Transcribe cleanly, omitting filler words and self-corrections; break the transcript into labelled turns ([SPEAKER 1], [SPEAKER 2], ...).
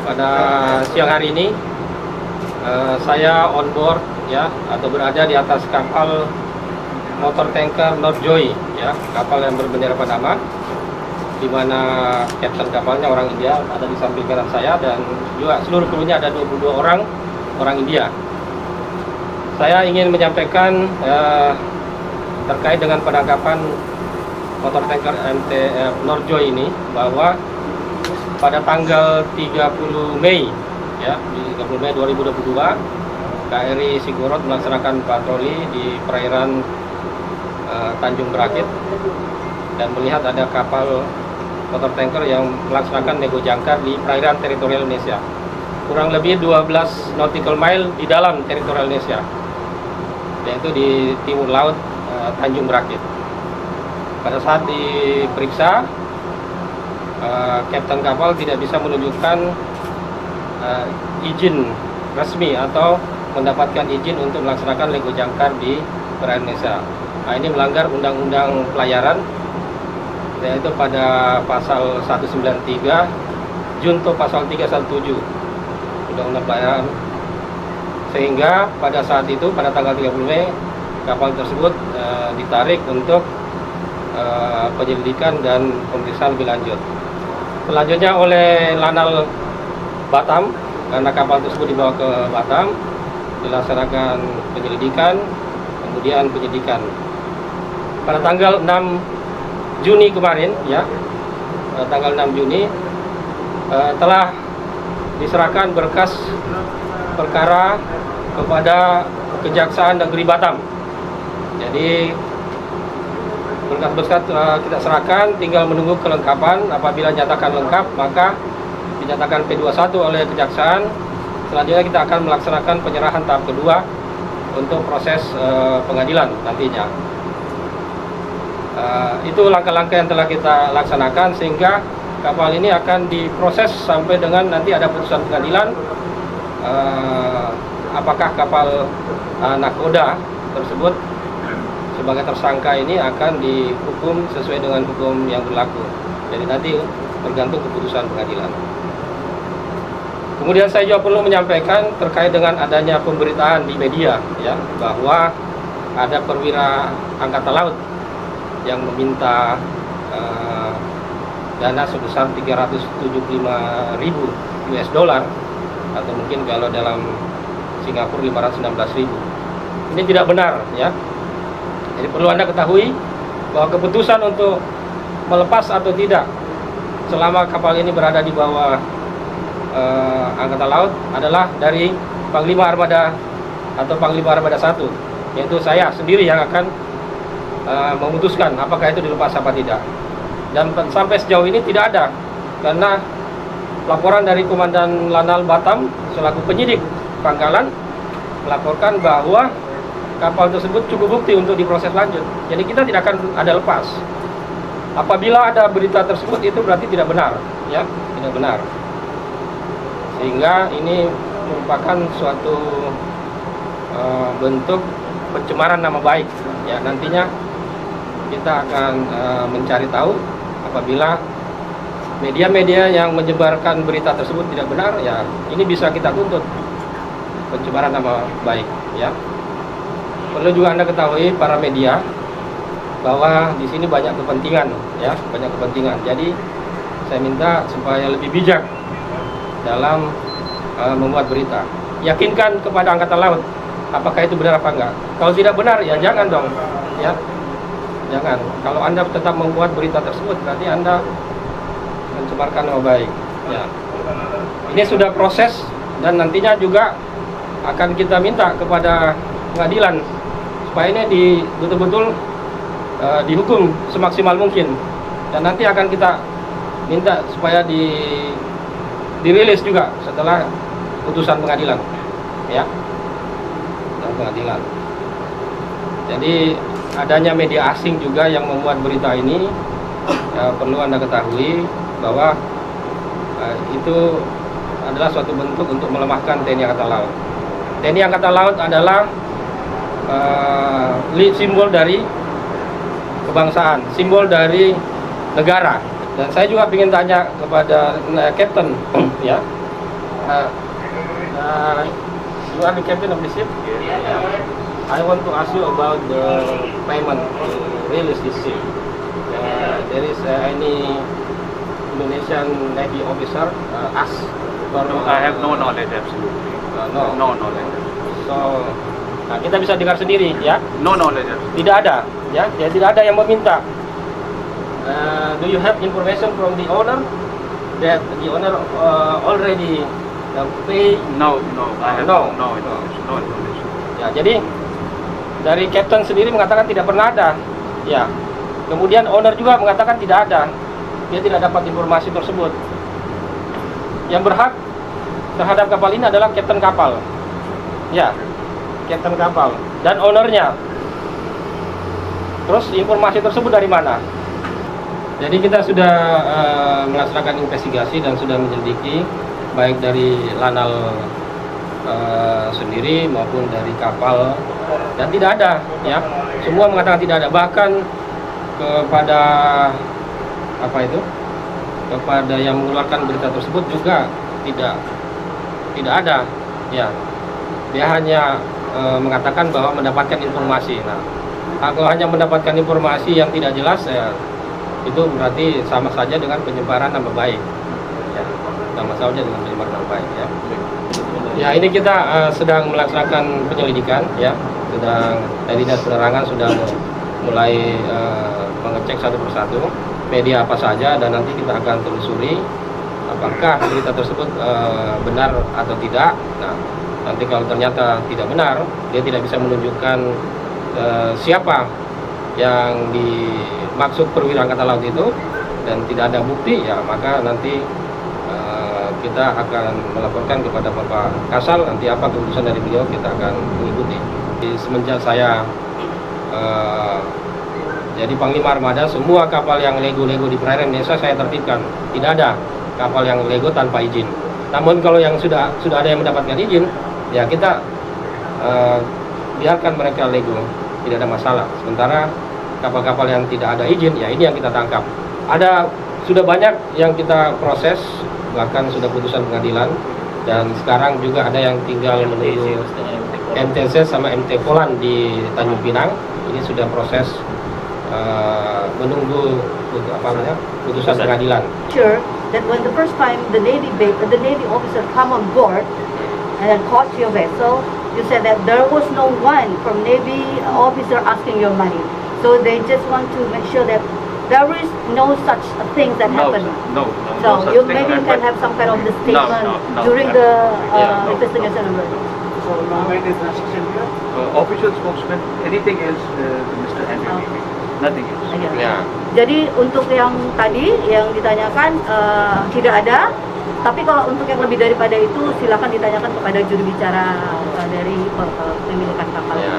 [SPEAKER 1] Pada siang hari ini saya on board ya, atau berada di atas kapal motor tanker Northjoy ya, kapal yang berbendera Panama, di mana kapten kapalnya orang India ada di samping kanan saya, dan juga seluruh krunya ada 22 orang India. Saya ingin menyampaikan terkait dengan penangkapan motor tanker Northjoy ini, bahwa pada tanggal 30 Mei ya, 30 Mei 2022, KRI Sigorot melaksanakan patroli di perairan Tanjung Berakit dan melihat ada kapal motor tanker yang melaksanakan nego jangkar di perairan teritorial Indonesia, kurang lebih 12 nautical mile di dalam teritorial Indonesia, yaitu di timur laut Tanjung Berakit. Pada saat diperiksa, kapten kapal tidak bisa menunjukkan izin resmi atau mendapatkan izin untuk melaksanakan nego jangkar di perairan Indonesia. Nah, ini melanggar Undang-Undang Pelayaran, yaitu pada pasal 193 junto pasal 317 Undang-Undang Pelayaran, sehingga pada saat itu, pada tanggal 30 Mei, kapal tersebut ditarik untuk penyelidikan dan pemeriksaan lebih lanjut. Selanjutnya oleh Lanal Batam, karena kapal tersebut dibawa ke Batam, dilaksanakan penyelidikan, kemudian penyidikan. Pada tanggal 6 Juni kemarin ya, tanggal 6 Juni telah diserahkan berkas perkara kepada Kejaksaan Negeri Batam. Jadi berkas-berkas kita serahkan, tinggal menunggu kelengkapan. Apabila nyatakan lengkap, maka dinyatakan P21 oleh Kejaksaan. Selanjutnya kita akan melaksanakan penyerahan tahap kedua untuk proses pengadilan nantinya. Itu langkah-langkah yang telah kita laksanakan, sehingga kapal ini akan diproses sampai dengan nanti ada putusan pengadilan. Apakah kapal nakoda tersebut sebagai tersangka ini akan dihukum sesuai dengan hukum yang berlaku. Jadi nanti tergantung keputusan pengadilan. Kemudian saya juga perlu menyampaikan terkait dengan adanya pemberitaan di media ya, bahwa ada perwira angkatan laut yang meminta dana sebesar 375.000 US dollar, atau mungkin kalau dalam Singapura 516.000. Ini tidak benar ya. Jadi perlu Anda ketahui bahwa keputusan untuk melepas atau tidak selama kapal ini berada di bawah Angkatan Laut adalah dari Panglima Armada atau Panglima Armada 1, yaitu saya sendiri yang akan memutuskan apakah itu dilepas apa tidak. Dan sampai sejauh ini tidak ada, karena laporan dari Komandan Lanal Batam selaku penyidik Pangkalan melaporkan bahwa kapal tersebut cukup bukti untuk diproses lanjut. Jadi kita tidak akan ada lepas. Apabila ada berita tersebut, itu berarti tidak benar, ya, tidak benar. Sehingga ini merupakan suatu bentuk pencemaran nama baik. Ya, nantinya kita akan mencari tahu apabila media-media yang menyebarkan berita tersebut tidak benar, ya ini bisa kita tuntut pencemaran nama baik, ya. Perlu juga Anda ketahui para media bahwa di sini banyak kepentingan, ya, banyak kepentingan. Jadi saya minta supaya lebih bijak dalam membuat berita. Yakinkan kepada Angkatan Laut apakah itu benar apa enggak. Kalau tidak benar, ya jangan dong, ya, jangan. Kalau Anda tetap membuat berita tersebut, berarti Anda mencemarkan nama baik. Ya. Ini sudah proses dan nantinya juga akan kita minta kepada pengadilan supaya ini betul-betul dihukum semaksimal mungkin, dan nanti akan kita minta supaya dirilis juga setelah putusan pengadilan, ya, dan pengadilan. Jadi adanya media asing juga yang membuat berita ini, perlu Anda ketahui bahwa itu adalah suatu bentuk untuk melemahkan TNI Angkatan Laut. TNI Angkatan Laut adalah simbol dari kebangsaan, simbol dari negara. Dan saya juga ingin tanya kepada Kapten, ya, You are the captain of the ship? Yeah. I want to ask you about the payment to release this ship. There is any Indonesian Navy officer ask for...
[SPEAKER 2] No, I have no knowledge, absolutely. No knowledge.
[SPEAKER 1] So, nah, kita bisa dengar sendiri, ya?
[SPEAKER 2] No knowledge, absolutely.
[SPEAKER 1] Tidak ada, ya? Ya, tidak ada yang meminta. Do you have information from the owner that the owner already pay?
[SPEAKER 2] No, I have
[SPEAKER 1] No.
[SPEAKER 2] no information.
[SPEAKER 1] Ya, jadi dari captain sendiri mengatakan tidak pernah ada. Ya. Kemudian owner juga mengatakan tidak ada. Dia tidak dapat informasi tersebut. Yang berhak terhadap kapal ini adalah kapten kapal. Ya, kapten kapal dan ownernya. Terus informasi tersebut dari mana? Jadi kita sudah melaksanakan investigasi dan sudah menyelidiki baik dari Lanal sendiri maupun dari kapal, dan tidak ada, ya. Semua mengatakan tidak ada. Bahkan kepada kepada yang mengeluarkan berita tersebut juga tidak ada, ya. Dia hanya mengatakan bahwa mendapatkan informasi. Nah, kalau hanya mendapatkan informasi yang tidak jelas, ya, itu berarti sama saja dengan penyebaran nama baik, ya. Sama saja dengan penyebaran nama baik, ya. Ya, ini kita sedang melaksanakan penyelidikan, ya. Dari Dinas Penerangan sudah mulai mengecek satu persatu media apa saja, dan nanti kita akan telusuri apakah berita tersebut benar atau tidak. Nah, nanti kalau ternyata tidak benar, dia tidak bisa menunjukkan siapa yang dimaksud perwira Angkatan Laut itu, dan tidak ada bukti, ya, maka nanti kita akan melaporkan kepada Bapak Kasal. Nanti apa keputusan dari beliau kita akan mengikuti. Semenjak saya jadi Panglima Armada, semua kapal yang lego-lego di perairan Indonesia saya tertibkan. Tidak ada kapal yang lego tanpa izin. Namun kalau yang sudah ada yang mendapatkan izin, ya kita biarkan mereka lego, tidak ada masalah. Sementara kapal-kapal yang tidak ada izin, ya ini yang kita tangkap. Sudah banyak yang kita proses, bahkan sudah putusan pengadilan, dan sekarang juga ada yang tinggal menunggu MTC sama MT Polan di Tanjung Pinang. Ini sudah proses menunggu putusan pengadilan.
[SPEAKER 3] Sure that when the first time the Navy officer come on board and then caught your vessel, you said that there was no one from Navy officer asking your money. So they just want to make sure that there is no such things that happen.
[SPEAKER 2] No.
[SPEAKER 3] So you maybe you can have some kind of the statement during the investigation.
[SPEAKER 4] So official spokesman, anything else, Mr. Henry? Nothing else.
[SPEAKER 1] Ya.
[SPEAKER 3] Jadi untuk yang tadi yang ditanyakan tidak ada. Tapi kalau untuk yang lebih daripada itu silakan ditanyakan kepada juru bicara dari pemilikan kapal.
[SPEAKER 1] Ya.